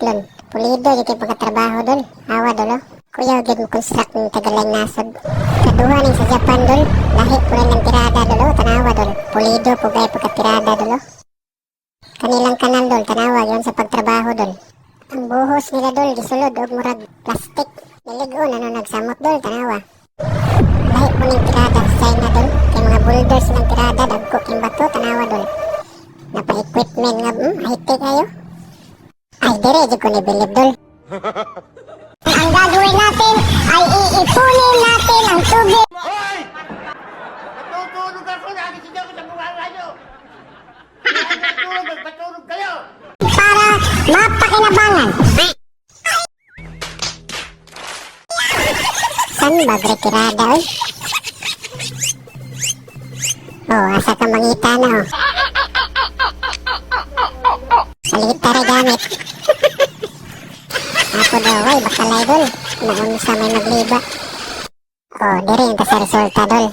Teclon. Pulido, yung kay pagkatrabaho dol. Awa dol, oh. Kuya, gid mo construct ng Tagalay nasod. Kaduha ning sa Japan dol. Lahi po rin ng tirada dol, oh. Tanawa dol. Pulido, pugay pagkatirada dol, oh. Kanilang kanal dol, tanawa yon sa pagtrabaho dol. Ang buhos nila dol, gisulod og murag plastic. Niligon, ano nagsamot dol, tanawa. Lahi po ning tirada sa China dol. Kay mga boulders ng tirada, dagko king bato, tanawa dol. Napa-equipment nga, high-tech kayo. Ay, dire, di ko nibilib dol. Ang gagawin natin ay iipunin natin ang tubig. Hoy! Natutulog ako, nagising ako sa bunga nyo. Magpatulog kayo. Para mapakinabangan. San magretirada, oy? Oh, asa ka mangita na, oh. Salita rin gamit. Ako daw, ay, bakalay, dol. Naunsa may magliba. Oh, dire yung sa resulta, dol.